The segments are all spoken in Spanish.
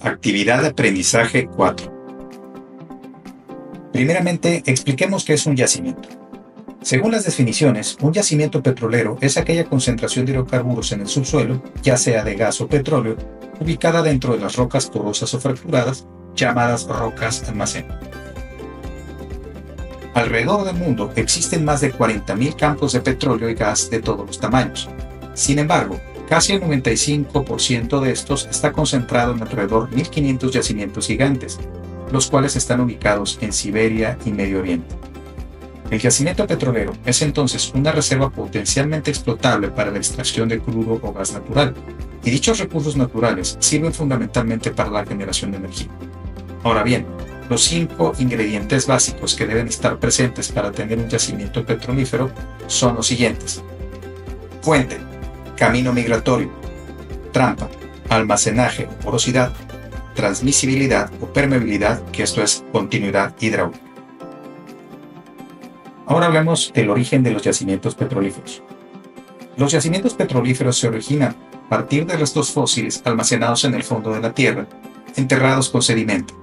Actividad de aprendizaje 4. Primeramente, expliquemos qué es un yacimiento. Según las definiciones, un yacimiento petrolero es aquella concentración de hidrocarburos en el subsuelo, ya sea de gas o petróleo, ubicada dentro de las rocas porosas o fracturadas, llamadas rocas almacén. Alrededor del mundo existen más de 40.000 campos de petróleo y gas de todos los tamaños. Sin embargo, casi el 95% de estos está concentrado en alrededor de 1.500 yacimientos gigantes, los cuales están ubicados en Siberia y Medio Oriente. El yacimiento petrolero es entonces una reserva potencialmente explotable para la extracción de crudo o gas natural, y dichos recursos naturales sirven fundamentalmente para la generación de energía. Ahora bien, los 5 ingredientes básicos que deben estar presentes para tener un yacimiento petrolífero son los siguientes: fuente, camino migratorio, trampa, almacenaje o porosidad, transmisibilidad o permeabilidad, que esto es continuidad hidráulica. Ahora hablemos del origen de los yacimientos petrolíferos. Los yacimientos petrolíferos se originan a partir de restos fósiles almacenados en el fondo de la Tierra, enterrados con sedimento,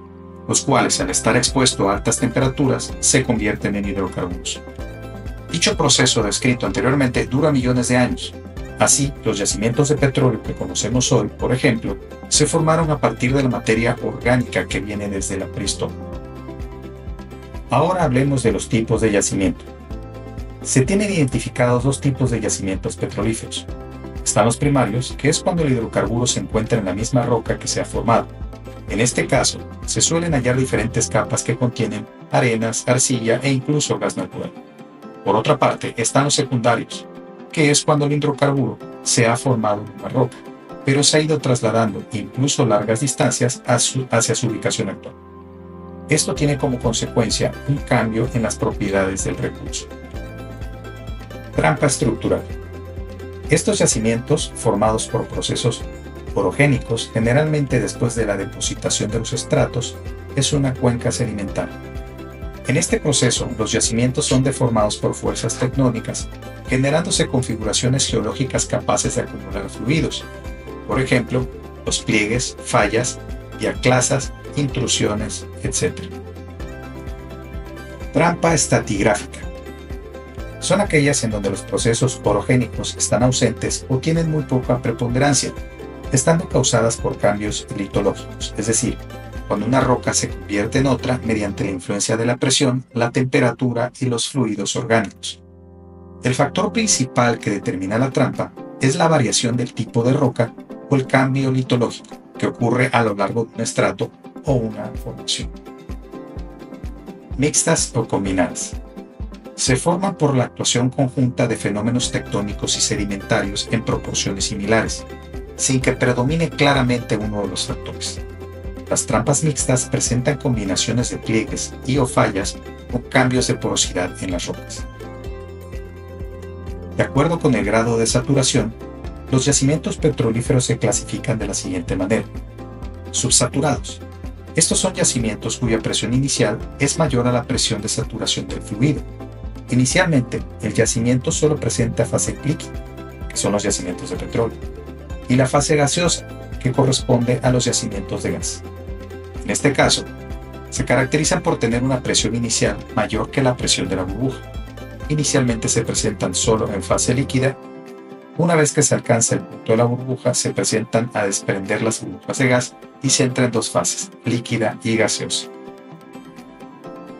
los cuales, al estar expuestos a altas temperaturas, se convierten en hidrocarburos. Dicho proceso descrito anteriormente dura millones de años. Así, los yacimientos de petróleo que conocemos hoy, por ejemplo, se formaron a partir de la materia orgánica que viene desde la prehistoria. Ahora hablemos de los tipos de yacimiento. Se tienen identificados 2 tipos de yacimientos petrolíferos. Están los primarios, que es cuando el hidrocarburo se encuentra en la misma roca que se ha formado. En este caso, se suelen hallar diferentes capas que contienen arenas, arcilla e incluso gas natural. Por otra parte, están los secundarios, que es cuando el hidrocarburo se ha formado en una roca, pero se ha ido trasladando incluso largas distancias hacia su ubicación actual. Esto tiene como consecuencia un cambio en las propiedades del recurso. Trampa estructural. Estos yacimientos, formados por procesos orogénicos, generalmente después de la depositación de los estratos, es una cuenca sedimentaria. En este proceso, los yacimientos son deformados por fuerzas tectónicas, generándose configuraciones geológicas capaces de acumular fluidos. Por ejemplo, los pliegues, fallas, diaclasas, intrusiones, etc. Trampa estratigráfica. Son aquellas en donde los procesos orogénicos están ausentes o tienen muy poca preponderancia, estando causadas por cambios litológicos, es decir, cuando una roca se convierte en otra mediante la influencia de la presión, la temperatura y los fluidos orgánicos. El factor principal que determina la trampa es la variación del tipo de roca o el cambio litológico que ocurre a lo largo de un estrato o una formación. Mixtas o combinadas. Se forman por la actuación conjunta de fenómenos tectónicos y sedimentarios en proporciones similares, sin que predomine claramente uno de los factores. Las trampas mixtas presentan combinaciones de pliegues y o fallas o cambios de porosidad en las rocas. De acuerdo con el grado de saturación, los yacimientos petrolíferos se clasifican de la siguiente manera. Subsaturados. Estos son yacimientos cuya presión inicial es mayor a la presión de saturación del fluido. Inicialmente, el yacimiento solo presenta fase líquida, que son los yacimientos de petróleo, y la fase gaseosa, que corresponde a los yacimientos de gas. En este caso, se caracterizan por tener una presión inicial mayor que la presión de la burbuja. Inicialmente se presentan solo en fase líquida. Una vez que se alcanza el punto de la burbuja, se presentan a desprender las burbujas de gas y se entra en 2 fases, líquida y gaseosa.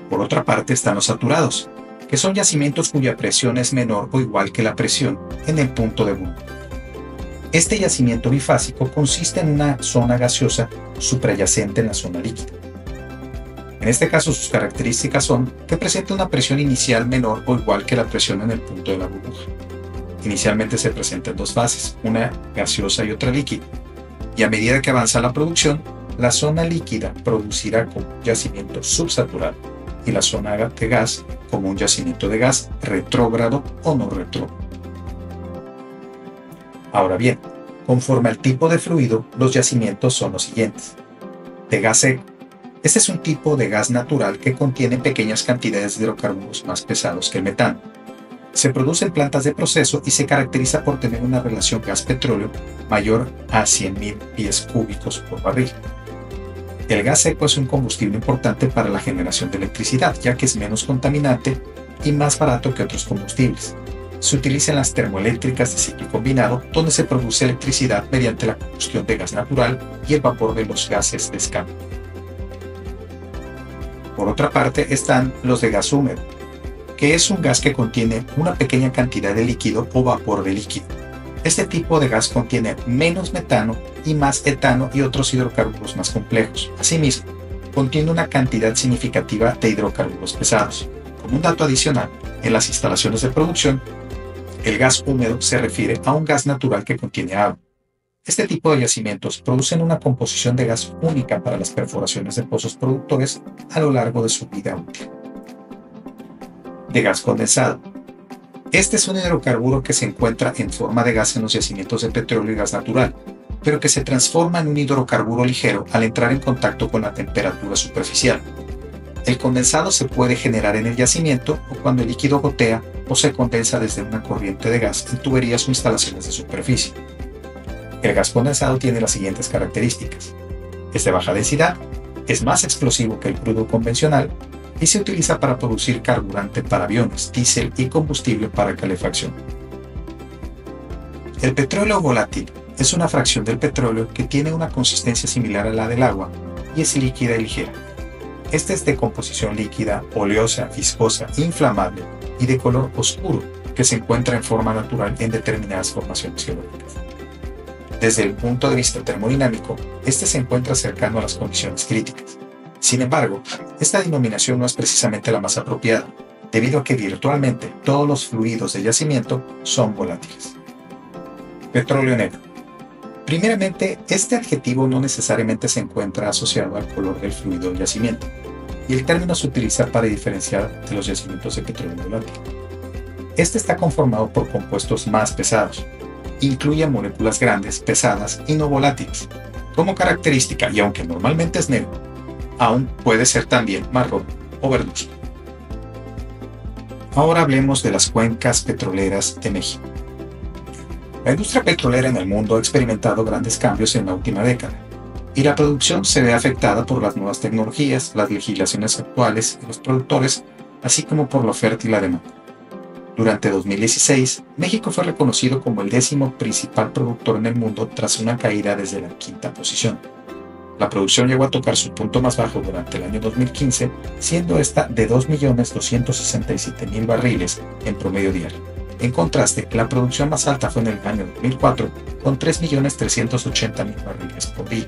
Por otra parte están los saturados, que son yacimientos cuya presión es menor o igual que la presión en el punto de burbuja. Este yacimiento bifásico consiste en una zona gaseosa suprayacente en la zona líquida. En este caso, sus características son que presenta una presión inicial menor o igual que la presión en el punto de la burbuja. Inicialmente se presenta en 2 fases, una gaseosa y otra líquida, y a medida que avanza la producción, la zona líquida producirá como un yacimiento subsaturado y la zona de gas como un yacimiento de gas retrógrado o no retrógrado. Ahora bien, conforme al tipo de fluido, los yacimientos son los siguientes. De gas seco. Este es un tipo de gas natural que contiene pequeñas cantidades de hidrocarburos más pesados que el metano. Se produce en plantas de proceso y se caracteriza por tener una relación gas-petróleo mayor a 100.000 pies cúbicos por barril. El gas seco es un combustible importante para la generación de electricidad, ya que es menos contaminante y más barato que otros combustibles. Se utiliza en las termoeléctricas de ciclo combinado, donde se produce electricidad mediante la combustión de gas natural y el vapor de los gases de escape. Por otra parte están los de gas húmedo, que es un gas que contiene una pequeña cantidad de líquido o vapor de líquido. Este tipo de gas contiene menos metano y más etano y otros hidrocarburos más complejos. Asimismo, contiene una cantidad significativa de hidrocarburos pesados. Como un dato adicional, en las instalaciones de producción, el gas húmedo se refiere a un gas natural que contiene agua. Este tipo de yacimientos producen una composición de gas única para las perforaciones de pozos productores a lo largo de su vida útil. De gas condensado. Este es un hidrocarburo que se encuentra en forma de gas en los yacimientos de petróleo y gas natural, pero que se transforma en un hidrocarburo ligero al entrar en contacto con la temperatura superficial. El condensado se puede generar en el yacimiento o cuando el líquido gotea o se condensa desde una corriente de gas en tuberías o instalaciones de superficie. El gas condensado tiene las siguientes características. Es de baja densidad, es más explosivo que el crudo convencional y se utiliza para producir carburante para aviones, diésel y combustible para calefacción. El petróleo volátil es una fracción del petróleo que tiene una consistencia similar a la del agua y es líquida y ligera. Este es de composición líquida, oleosa, viscosa, inflamable y de color oscuro que se encuentra en forma natural en determinadas formaciones geológicas. Desde el punto de vista termodinámico, este se encuentra cercano a las condiciones críticas. Sin embargo, esta denominación no es precisamente la más apropiada, debido a que virtualmente todos los fluidos de yacimiento son volátiles. Petróleo negro. Primeramente, este adjetivo no necesariamente se encuentra asociado al color del fluido del yacimiento, y el término se utiliza para diferenciar de los yacimientos de petróleo volátil. Este está conformado por compuestos más pesados, incluye moléculas grandes, pesadas y no volátiles. Como característica, y aunque normalmente es negro, aún puede ser también marrón o verduzco. Ahora hablemos de las cuencas petroleras de México. La industria petrolera en el mundo ha experimentado grandes cambios en la última década, y la producción se ve afectada por las nuevas tecnologías, las legislaciones actuales de los productores, así como por la oferta y la demanda. Durante 2016, México fue reconocido como el 10º principal productor en el mundo tras una caída desde la 5ª posición. La producción llegó a tocar su punto más bajo durante el año 2015, siendo esta de 2.267.000 barriles en promedio diario. En contraste, la producción más alta fue en el año 2004, con 3.380.000 barriles por día.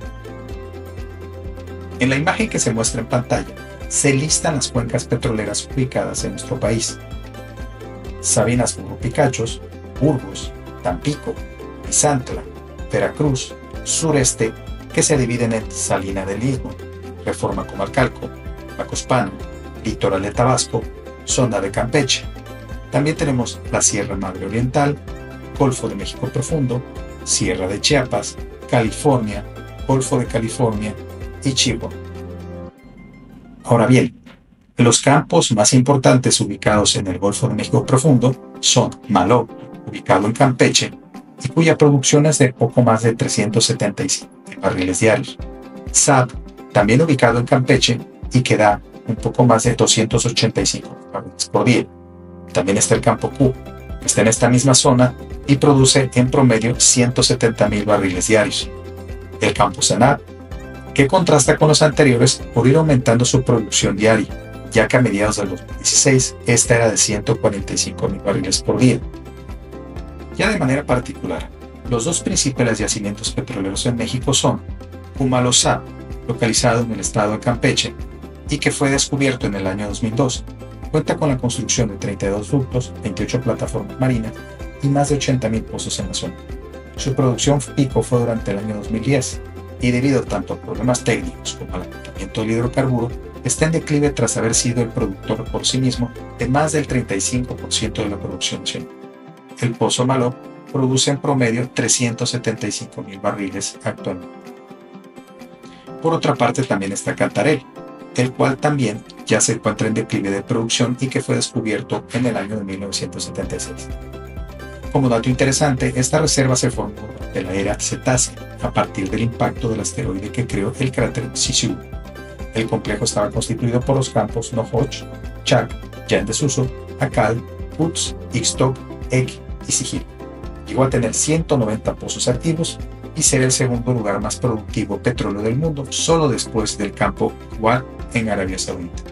En la imagen que se muestra en pantalla, se listan las cuencas petroleras ubicadas en nuestro país. Sabinas Burro-Picachos, Burgos, Tampico, Misantla, Veracruz, Sureste, que se dividen en Salina del Istmo, Reforma Comalcalco, Macospano, Litoral de Tabasco, Zona de Campeche. También tenemos la Sierra Madre Oriental, Golfo de México Profundo, Sierra de Chiapas, California, Golfo de California y Chihuahua. Ahora bien, los campos más importantes ubicados en el Golfo de México Profundo son Maló, ubicado en Campeche, y cuya producción es de poco más de 375 barriles diarios. SAB, también ubicado en Campeche y que da un poco más de 285 barriles por día. También está el campo Q, que está en esta misma zona y produce en promedio 170.000 barriles diarios. El campo Sanab, que contrasta con los anteriores por ir aumentando su producción diaria, ya que a mediados del 2016 esta era de 145.000 barriles por día. Ya de manera particular, los dos principales yacimientos petroleros en México son Humalosab, localizado en el estado de Campeche y que fue descubierto en el año 2002. Cuenta con la construcción de 32 ductos, 28 plataformas marinas y más de 80.000 pozos en la zona. Su producción pico fue durante el año 2010 y debido tanto a problemas técnicos como al agotamiento del hidrocarburo, está en declive tras haber sido el productor por sí mismo de más del 35% de la producción nacional. El Pozo Maló produce en promedio 375.000 barriles actualmente. Por otra parte también está Cantarell, el cual también ya se encuentra en declive de producción y que fue descubierto en el año de 1976. Como dato interesante, esta reserva se formó durante la era cetácea a partir del impacto del asteroide que creó el cráter Sisu. El complejo estaba constituido por los campos Nohoch, Chak, ya en desuso, Akal, Uts, Ixtoc, Ek y Sigil. Llegó a tener 190 pozos activos y ser el segundo lugar más productivo petróleo del mundo, solo después del campo Wad en Arabia Saudita.